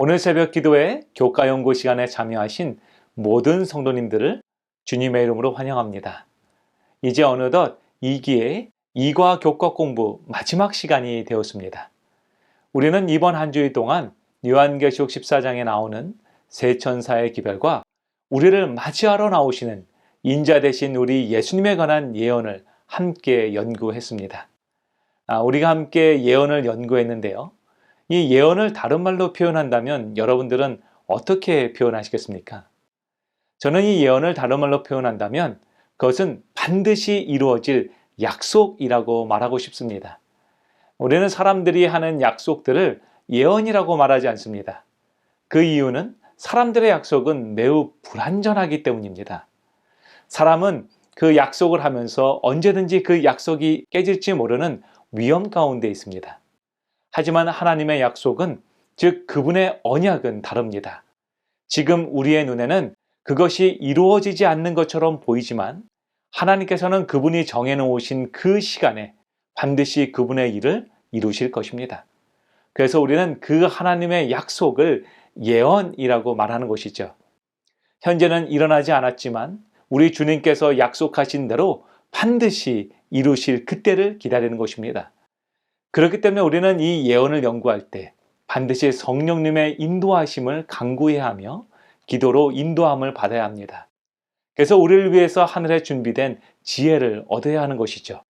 오늘 새벽 기도회 교과 연구 시간에 참여하신 모든 성도님들을 주님의 이름으로 환영합니다. 이제 어느덧 2기의 이과 교과 공부 마지막 시간이 되었습니다. 우리는 이번 한 주일 동안 요한계시록 14장에 나오는 세 천사의 기별과 우리를 맞이하러 나오시는 인자 되신 우리 예수님에 관한 예언을 함께 연구했습니다. 우리가 함께 예언을 연구했는데요. 이 예언을 다른 말로 표현한다면 여러분들은 어떻게 표현하시겠습니까? 저는 이 예언을 다른 말로 표현한다면 그것은 반드시 이루어질 약속이라고 말하고 싶습니다. 우리는 사람들이 하는 약속들을 예언이라고 말하지 않습니다. 그 이유는 사람들의 약속은 매우 불완전하기 때문입니다. 사람은 그 약속을 하면서 언제든지 그 약속이 깨질지 모르는 위험 가운데 있습니다. 하지만 하나님의 약속은, 즉 그분의 언약은 다릅니다. 지금 우리의 눈에는 그것이 이루어지지 않는 것처럼 보이지만 하나님께서는 그분이 정해놓으신 그 시간에 반드시 그분의 일을 이루실 것입니다. 그래서 우리는 그 하나님의 약속을 예언이라고 말하는 것이죠. 현재는 일어나지 않았지만 우리 주님께서 약속하신 대로 반드시 이루실 그때를 기다리는 것입니다. 그렇기 때문에 우리는 이 예언을 연구할 때 반드시 성령님의 인도하심을 간구해야 하며 기도로 인도함을 받아야 합니다. 그래서 우리를 위해서 하늘에 준비된 지혜를 얻어야 하는 것이죠.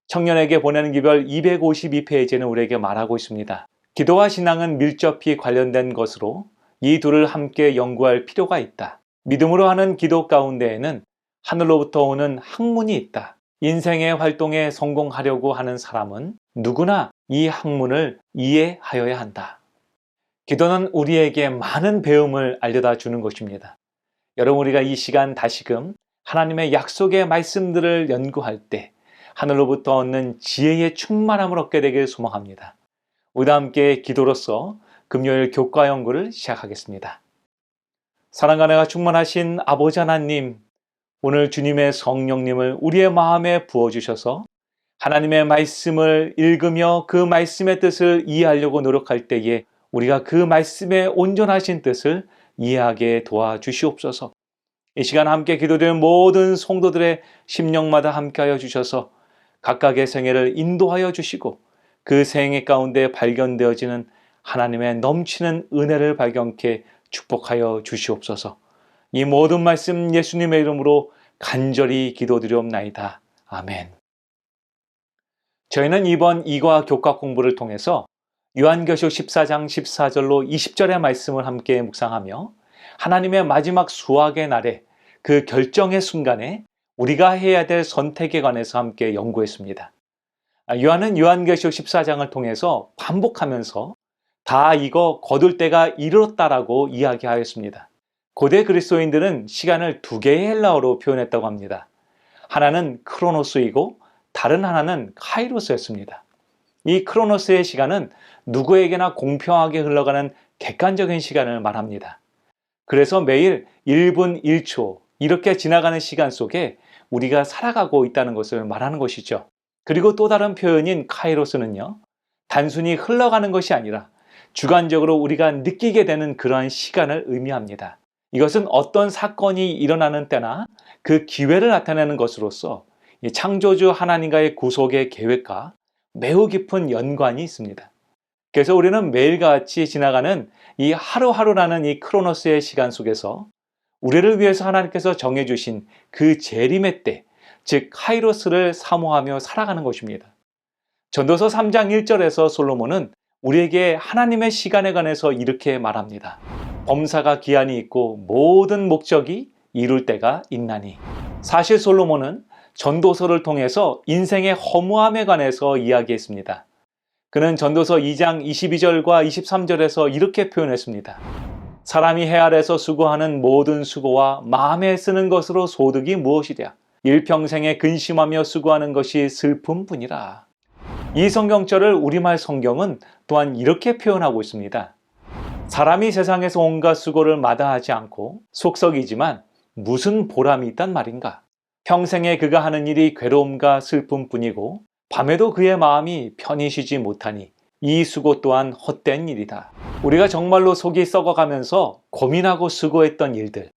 청년에게 보내는 기별 252페이지는 우리에게 말하고 있습니다. 기도와 신앙은 밀접히 관련된 것으로 이 둘을 함께 연구할 필요가 있다. 믿음으로 하는 기도 가운데에는 하늘로부터 오는 학문이 있다. 인생의 활동에 성공하려고 하는 사람은 누구나 이 학문을 이해하여야 한다. 기도는 우리에게 많은 배움을 알려다 주는 것입니다. 여러분, 우리가 이 시간 다시금 하나님의 약속의 말씀들을 연구할 때 하늘로부터 얻는 지혜의 충만함을 얻게 되길 소망합니다. 우리와 함께 기도로서 금요일 교과 연구를 시작하겠습니다. 사랑과 은혜가 충만하신 아버지 하나님, 오늘 주님의 성령님을 우리의 마음에 부어주셔서 하나님의 말씀을 읽으며 그 말씀의 뜻을 이해하려고 노력할 때에 우리가 그 말씀의 온전하신 뜻을 이해하게 도와주시옵소서. 이 시간 함께 기도드리는 모든 성도들의 심령마다 함께하여 주셔서 각각의 생애를 인도하여 주시고 그 생애 가운데 발견되어지는 하나님의 넘치는 은혜를 발견케 축복하여 주시옵소서. 이 모든 말씀 예수님의 이름으로 간절히 기도드리옵나이다. 아멘. 저희는 이번 이과 교과 공부를 통해서 요한계시록 14장 14절로 20절의 말씀을 함께 묵상하며 하나님의 마지막 수확의 날에 그 결정의 순간에 우리가 해야 될 선택에 관해서 함께 연구했습니다. 요한은 요한계시록 14장을 통해서 반복하면서 다 이거 거둘 때가 이르렀다라고 이야기하였습니다. 고대 그리스도인들은 시간을 두 개의 헬라어로 표현했다고 합니다. 하나는 크로노스이고 다른 하나는 카이로스였습니다. 이 크로노스의 시간은 누구에게나 공평하게 흘러가는 객관적인 시간을 말합니다. 그래서 매일 1분 1초 이렇게 지나가는 시간 속에 우리가 살아가고 있다는 것을 말하는 것이죠. 그리고 또 다른 표현인 카이로스는요, 단순히 흘러가는 것이 아니라 주관적으로 우리가 느끼게 되는 그러한 시간을 의미합니다. 이것은 어떤 사건이 일어나는 때나 그 기회를 나타내는 것으로서 창조주 하나님과의 구속의 계획과 매우 깊은 연관이 있습니다. 그래서 우리는 매일같이 지나가는 이 하루하루라는 이 크로노스의 시간 속에서 우리를 위해서 하나님께서 정해주신 그 재림의 때, 즉 카이로스를 사모하며 살아가는 것입니다. 전도서 3장 1절에서 솔로몬은 우리에게 하나님의 시간에 관해서 이렇게 말합니다. 범사가 기한이 있고 모든 목적이 이룰 때가 있나니. 사실 솔로몬은 전도서를 통해서 인생의 허무함에 관해서 이야기했습니다. 그는 전도서 2장 22절과 23절에서 이렇게 표현했습니다. 사람이 해 아래서 수고하는 모든 수고와 마음에 쓰는 것으로 소득이 무엇이랴. 일평생에 근심하며 수고하는 것이 슬픔뿐이라. 이 성경절을 우리말 성경은 또한 이렇게 표현하고 있습니다. 사람이 세상에서 온갖 수고를 마다하지 않고 속썩이지만 무슨 보람이 있단 말인가? 평생에 그가 하는 일이 괴로움과 슬픔뿐이고 밤에도 그의 마음이 편히 쉬지 못하니 이 수고 또한 헛된 일이다. 우리가 정말로 속이 썩어가면서 고민하고 수고했던 일들,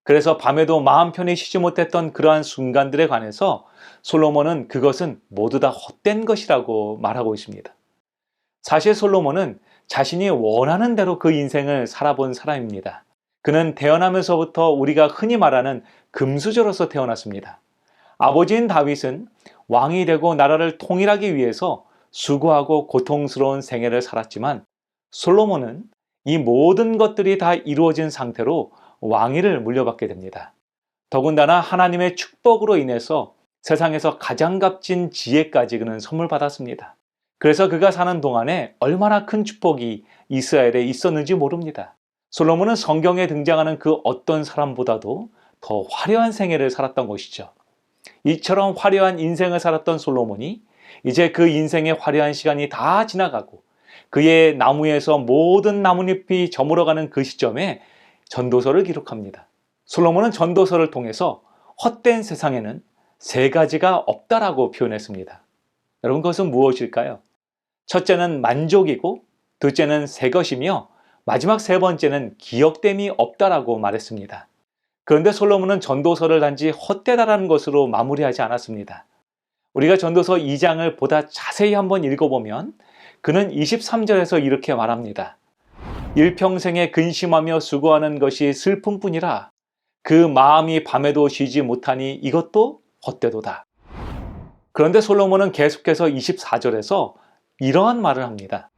그래서 밤에도 마음 편히 쉬지 못했던 그러한 순간들에 관해서 솔로몬은 그것은 모두 다 헛된 것이라고 말하고 있습니다. 사실 솔로몬은 자신이 원하는 대로 그 인생을 살아본 사람입니다. 그는 태어나면서부터 우리가 흔히 말하는 금수저로서 태어났습니다. 아버지인 다윗은 왕이 되고 나라를 통일하기 위해서 수고하고 고통스러운 생애를 살았지만 솔로몬은 이 모든 것들이 다 이루어진 상태로 왕위를 물려받게 됩니다. 더군다나 하나님의 축복으로 인해서 세상에서 가장 값진 지혜까지 그는 선물 받았습니다. 그래서 그가 사는 동안에 얼마나 큰 축복이 이스라엘에 있었는지 모릅니다. 솔로몬은 성경에 등장하는 그 어떤 사람보다도 더 화려한 생애를 살았던 것이죠. 이처럼 화려한 인생을 살았던 솔로몬이 이제 그 인생의 화려한 시간이 다 지나가고 그의 나무에서 모든 나뭇잎이 저물어가는 그 시점에 전도서를 기록합니다. 솔로몬은 전도서를 통해서 헛된 세상에는 세 가지가 없다라고 표현했습니다. 여러분, 그것은 무엇일까요? 첫째는 만족이고, 둘째는 새 것이며, 마지막 세 번째는 기억됨이 없다라고 말했습니다. 그런데 솔로몬은 전도서를 단지 헛되다라는 것으로 마무리하지 않았습니다. 우리가 전도서 2장을 보다 자세히 한번 읽어보면 그는 23절에서 이렇게 말합니다. 일평생에 근심하며 수고하는 것이 슬픔뿐이라 그 마음이 밤에도 쉬지 못하니 이것도 헛되도다. 그런데 솔로몬은 계속해서 24절에서 이러한 말을 합니다.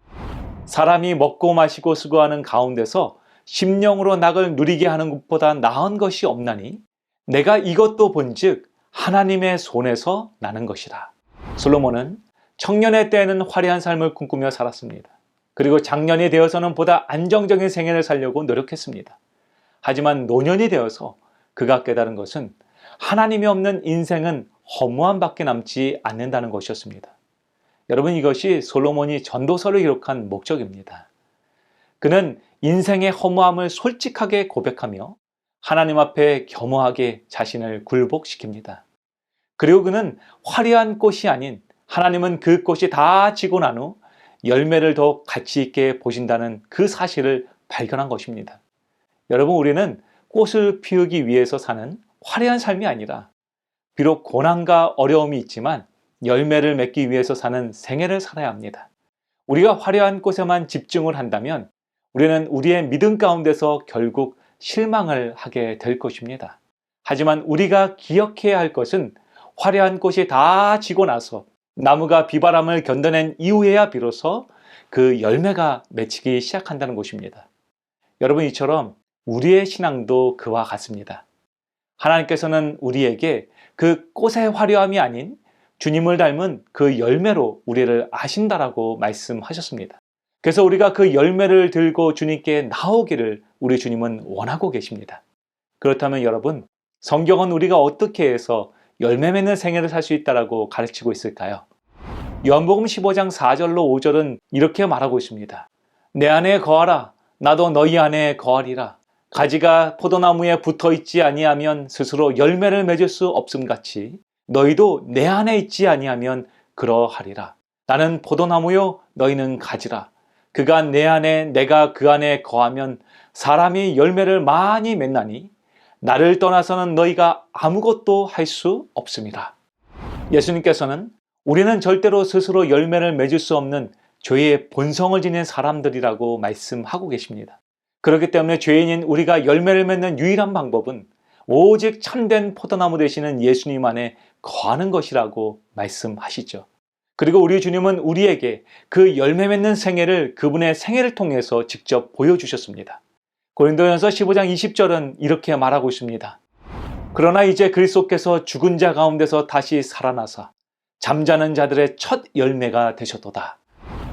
사람이 먹고 마시고 수고하는 가운데서 심령으로 낙을 누리게 하는 것보다 나은 것이 없나니 내가 이것도 본즉 하나님의 손에서 나는 것이라. 솔로몬은 청년의 때에는 화려한 삶을 꿈꾸며 살았습니다. 그리고 장년이 되어서는 보다 안정적인 생애를 살려고 노력했습니다. 하지만 노년이 되어서 그가 깨달은 것은 하나님이 없는 인생은 허무함밖에 남지 않는다는 것이었습니다. 여러분, 이것이 솔로몬이 전도서를 기록한 목적입니다. 그는 인생의 허무함을 솔직하게 고백하며 하나님 앞에 겸허하게 자신을 굴복시킵니다. 그리고 그는 화려한 꽃이 아닌 하나님은 그 꽃이 다 지고 난 후 열매를 더 가치 있게 보신다는 그 사실을 발견한 것입니다. 여러분, 우리는 꽃을 피우기 위해서 사는 화려한 삶이 아니라 비록 고난과 어려움이 있지만 열매를 맺기 위해서 사는 생애를 살아야 합니다. 우리가 화려한 꽃에만 집중을 한다면 우리는 우리의 믿음 가운데서 결국 실망을 하게 될 것입니다. 하지만 우리가 기억해야 할 것은 화려한 꽃이 다 지고 나서 나무가 비바람을 견뎌낸 이후에야 비로소 그 열매가 맺히기 시작한다는 것입니다. 여러분, 이처럼 우리의 신앙도 그와 같습니다. 하나님께서는 우리에게 그 꽃의 화려함이 아닌 주님을 닮은 그 열매로 우리를 아신다라고 말씀하셨습니다. 그래서 우리가 그 열매를 들고 주님께 나오기를 우리 주님은 원하고 계십니다. 그렇다면 여러분, 성경은 우리가 어떻게 해서 열매 맺는 생애를 살 수 있다라고 가르치고 있을까요? 요한복음 15장 4절로 5절은 이렇게 말하고 있습니다. 내 안에 거하라. 나도 너희 안에 거하리라. 가지가 포도나무에 붙어 있지 아니하면 스스로 열매를 맺을 수 없음같이 너희도 내 안에 있지 아니하면 그러하리라. 나는 포도나무요 너희는 가지라. 그가 내 안에 내가 그 안에 거하면 사람이 열매를 많이 맺나니 나를 떠나서는 너희가 아무것도 할 수 없습니다. 예수님께서는 우리는 절대로 스스로 열매를 맺을 수 없는 죄의 본성을 지닌 사람들이라고 말씀하고 계십니다. 그렇기 때문에 죄인인 우리가 열매를 맺는 유일한 방법은 오직 참된 포도나무 되시는 예수님 안에 거하는 것이라고 말씀하시죠. 그리고 우리 주님은 우리에게 그 열매 맺는 생애를 그분의 생애를 통해서 직접 보여주셨습니다. 고린도전서 15장 20절은 이렇게 말하고 있습니다. 그러나 이제 그리스도께서 죽은 자 가운데서 다시 살아나사 잠자는 자들의 첫 열매가 되셨도다.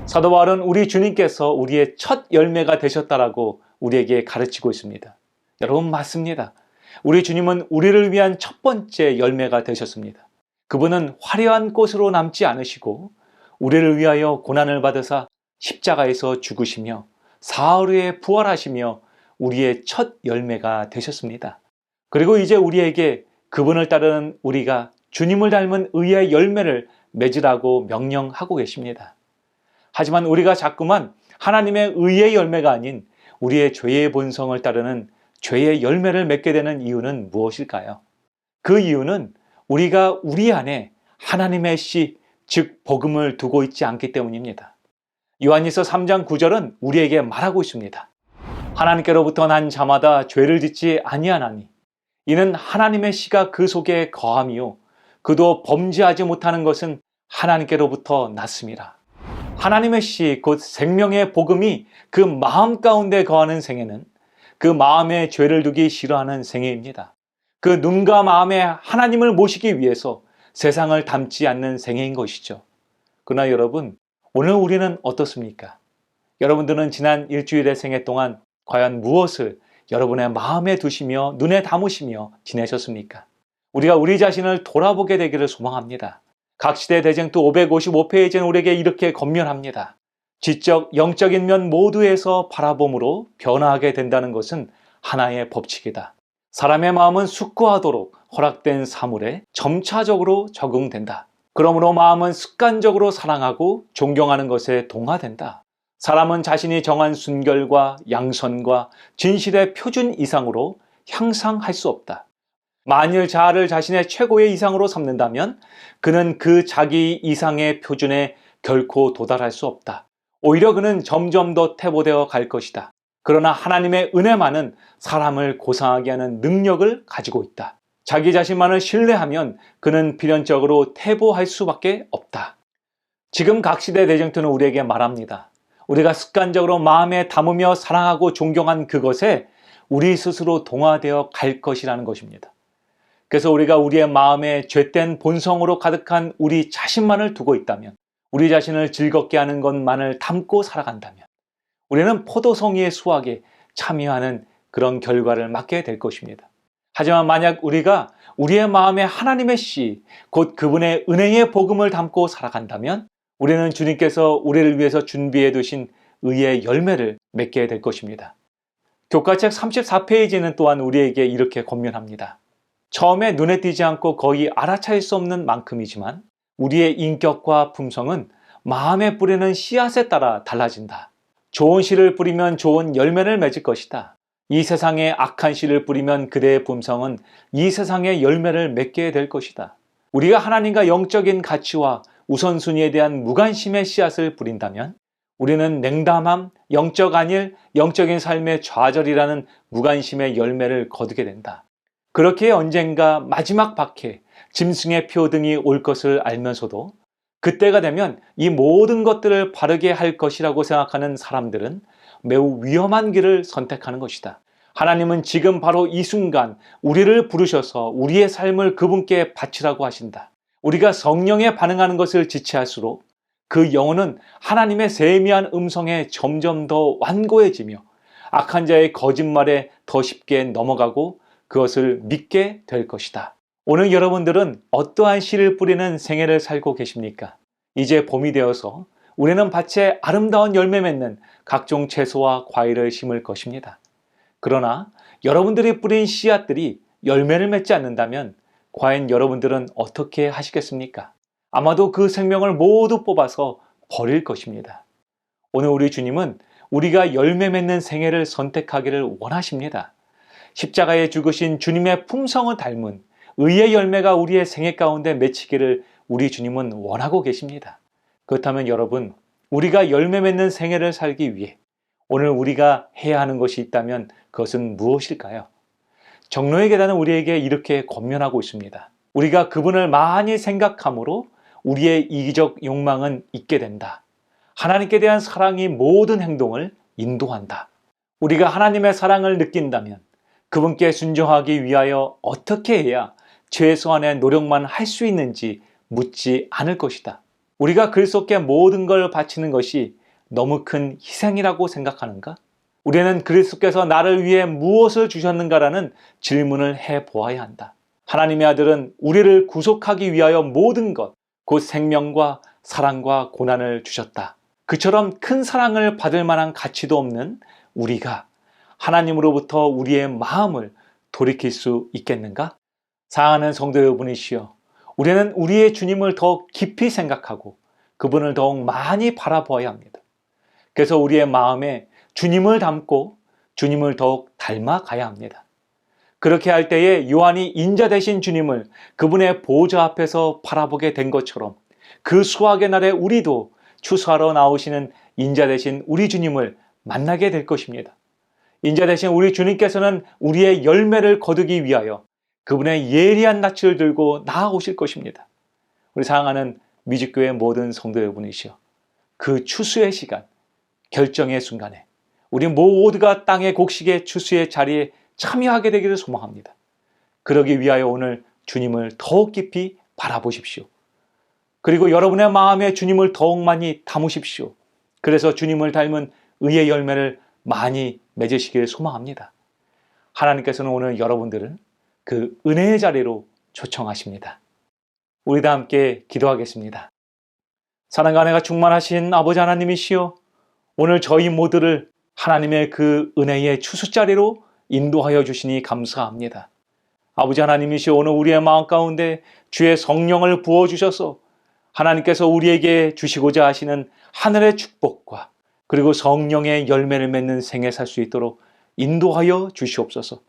사도 바울은 우리 주님께서 우리의 첫 열매가 되셨다라고 우리에게 가르치고 있습니다. 여러분, 맞습니다. 우리 주님은 우리를 위한 첫 번째 열매가 되셨습니다. 그분은 화려한 꽃으로 남지 않으시고 우리를 위하여 고난을 받으사 십자가에서 죽으시며 사흘 후에 부활하시며 우리의 첫 열매가 되셨습니다. 그리고 이제 우리에게 그분을 따르는 우리가 주님을 닮은 의의 열매를 맺으라고 명령하고 계십니다. 하지만 우리가 자꾸만 하나님의 의의 열매가 아닌 우리의 죄의 본성을 따르는 죄의 열매를 맺게 되는 이유는 무엇일까요? 그 이유는 우리가 우리 안에 하나님의 씨, 즉 복음을 두고 있지 않기 때문입니다. 요한일서 3장 9절은 우리에게 말하고 있습니다. 하나님께로부터 난 자마다 죄를 짓지 아니하나니 이는 하나님의 씨가 그 속에 거함이요 그도 범죄하지 못하는 것은 하나님께로부터 났음이라. 하나님의 씨, 곧 생명의 복음이 그 마음 가운데 거하는 생애는 그 마음에 죄를 두기 싫어하는 생애입니다. 그 눈과 마음에 하나님을 모시기 위해서 세상을 닮지 않는 생애인 것이죠. 그러나 여러분, 오늘 우리는 어떻습니까? 여러분들은 지난 일주일의 생애 동안 과연 무엇을 여러분의 마음에 두시며 눈에 담으시며 지내셨습니까? 우리가 우리 자신을 돌아보게 되기를 소망합니다. 각시대 대쟁투 555페이지는 우리에게 이렇게 권면합니다. 지적, 영적인 면 모두에서 바라봄으로 변화하게 된다는 것은 하나의 법칙이다. 사람의 마음은 숙고하도록 허락된 사물에 점차적으로 적응된다. 그러므로 마음은 습관적으로 사랑하고 존경하는 것에 동화된다. 사람은 자신이 정한 순결과 양선과 진실의 표준 이상으로 향상할 수 없다. 만일 자아를 자신의 최고의 이상으로 삼는다면 그는 그 자기 이상의 표준에 결코 도달할 수 없다. 오히려 그는 점점 더 퇴보되어 갈 것이다. 그러나 하나님의 은혜만은 사람을 고상하게 하는 능력을 가지고 있다. 자기 자신만을 신뢰하면 그는 필연적으로 퇴보할 수밖에 없다. 지금 각시대 대쟁투는 우리에게 말합니다. 우리가 습관적으로 마음에 담으며 사랑하고 존경한 그것에 우리 스스로 동화되어 갈 것이라는 것입니다. 그래서 우리가 우리의 마음에 죄된 본성으로 가득한 우리 자신만을 두고 있다면, 우리 자신을 즐겁게 하는 것만을 담고 살아간다면 우리는 포도송이의 수확에 참여하는 그런 결과를 맞게 될 것입니다. 하지만 만약 우리가 우리의 마음에 하나님의 씨, 곧 그분의 은혜의 복음을 담고 살아간다면 우리는 주님께서 우리를 위해서 준비해 두신 의의 열매를 맺게 될 것입니다. 교과책 34페이지는 또한 우리에게 이렇게 권면합니다. 처음에 눈에 띄지 않고 거의 알아차릴 수 없는 만큼이지만 우리의 인격과 품성은 마음에 뿌리는 씨앗에 따라 달라진다. 좋은 씨를 뿌리면 좋은 열매를 맺을 것이다. 이 세상에 악한 씨를 뿌리면 그대의 품성은 이 세상의 열매를 맺게 될 것이다. 우리가 하나님과 영적인 가치와 우선순위에 대한 무관심의 씨앗을 뿌린다면 우리는 냉담함, 영적 안일, 영적인 삶의 좌절이라는 무관심의 열매를 거두게 된다. 그렇게 언젠가 마지막 박해, 짐승의 표 등이 올 것을 알면서도 그때가 되면 이 모든 것들을 바르게 할 것이라고 생각하는 사람들은 매우 위험한 길을 선택하는 것이다. 하나님은 지금 바로 이 순간 우리를 부르셔서 우리의 삶을 그분께 바치라고 하신다. 우리가 성령에 반응하는 것을 지체할수록 그 영혼은 하나님의 세미한 음성에 점점 더 완고해지며 악한 자의 거짓말에 더 쉽게 넘어가고 그것을 믿게 될 것이다. 오늘 여러분들은 어떠한 씨를 뿌리는 생애를 살고 계십니까? 이제 봄이 되어서 우리는 밭에 아름다운 열매 맺는 각종 채소와 과일을 심을 것입니다. 그러나 여러분들이 뿌린 씨앗들이 열매를 맺지 않는다면 과연 여러분들은 어떻게 하시겠습니까? 아마도 그 생명을 모두 뽑아서 버릴 것입니다. 오늘 우리 주님은 우리가 열매 맺는 생애를 선택하기를 원하십니다. 십자가에 죽으신 주님의 품성을 닮은 의의 열매가 우리의 생애 가운데 맺히기를 우리 주님은 원하고 계십니다. 그렇다면 여러분, 우리가 열매 맺는 생애를 살기 위해 오늘 우리가 해야 하는 것이 있다면 그것은 무엇일까요? 정로의 계단은 우리에게 이렇게 권면하고 있습니다. 우리가 그분을 많이 생각함으로 우리의 이기적 욕망은 있게 된다. 하나님께 대한 사랑이 모든 행동을 인도한다. 우리가 하나님의 사랑을 느낀다면 그분께 순종하기 위하여 어떻게 해야 최소한의 노력만 할 수 있는지 묻지 않을 것이다. 우리가 그리스도께 모든 걸 바치는 것이 너무 큰 희생이라고 생각하는가? 우리는 그리스도께서 나를 위해 무엇을 주셨는가라는 질문을 해보아야 한다. 하나님의 아들은 우리를 구속하기 위하여 모든 것, 곧 생명과 사랑과 고난을 주셨다. 그처럼 큰 사랑을 받을 만한 가치도 없는 우리가 하나님으로부터 우리의 마음을 돌이킬 수 있겠는가? 사랑하는 성도 여러분이시여, 우리는 우리의 주님을 더 깊이 생각하고 그분을 더욱 많이 바라보아야 합니다. 그래서 우리의 마음에 주님을 담고 주님을 더욱 닮아가야 합니다. 그렇게 할 때에 요한이 인자 되신 주님을 그분의 보좌 앞에서 바라보게 된 것처럼 그 수확의 날에 우리도 추수하러 나오시는 인자 되신 우리 주님을 만나게 될 것입니다. 인자 되신 우리 주님께서는 우리의 열매를 거두기 위하여 그분의 예리한 낯을 들고 나아오실 것입니다. 우리 사랑하는 미주교회 모든 성도 여러분이시여, 그 추수의 시간, 결정의 순간에 우리 모두가 땅의 곡식의 추수의 자리에 참여하게 되기를 소망합니다. 그러기 위하여 오늘 주님을 더욱 깊이 바라보십시오. 그리고 여러분의 마음에 주님을 더욱 많이 담으십시오. 그래서 주님을 닮은 의의 열매를 많이 맺으시길 소망합니다. 하나님께서는 오늘 여러분들을 그 은혜의 자리로 초청하십니다. 우리 다 함께 기도하겠습니다. 사랑과 은혜가 충만하신 아버지 하나님이시여, 오늘 저희 모두를 하나님의 그 은혜의 추수자리로 인도하여 주시니 감사합니다. 아버지 하나님이시여, 오늘 우리의 마음 가운데 주의 성령을 부어주셔서 하나님께서 우리에게 주시고자 하시는 하늘의 축복과 그리고 성령의 열매를 맺는 생애 살 수 있도록 인도하여 주시옵소서.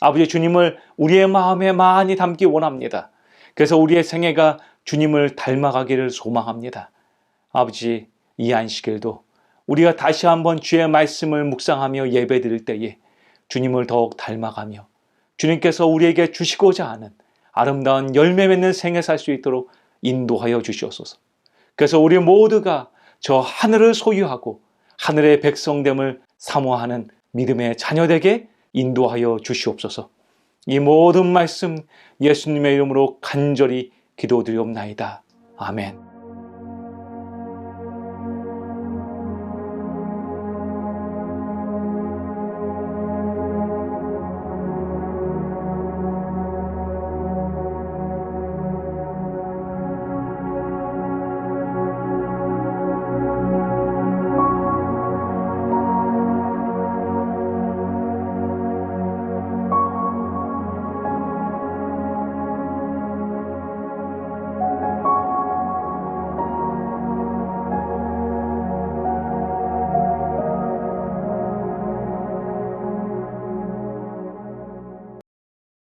아버지, 주님을 우리의 마음에 많이 담기 원합니다. 그래서 우리의 생애가 주님을 닮아가기를 소망합니다. 아버지, 이 안식일도 우리가 다시 한번 주의 말씀을 묵상하며 예배드릴 때에 주님을 더욱 닮아가며 주님께서 우리에게 주시고자 하는 아름다운 열매 맺는 생애 살 수 있도록 인도하여 주시옵소서. 그래서 우리 모두가 저 하늘을 소유하고 하늘의 백성됨을 사모하는 믿음의 자녀되게 인도하여 주시옵소서. 이 모든 말씀 예수님의 이름으로 간절히 기도드리옵나이다. 아멘.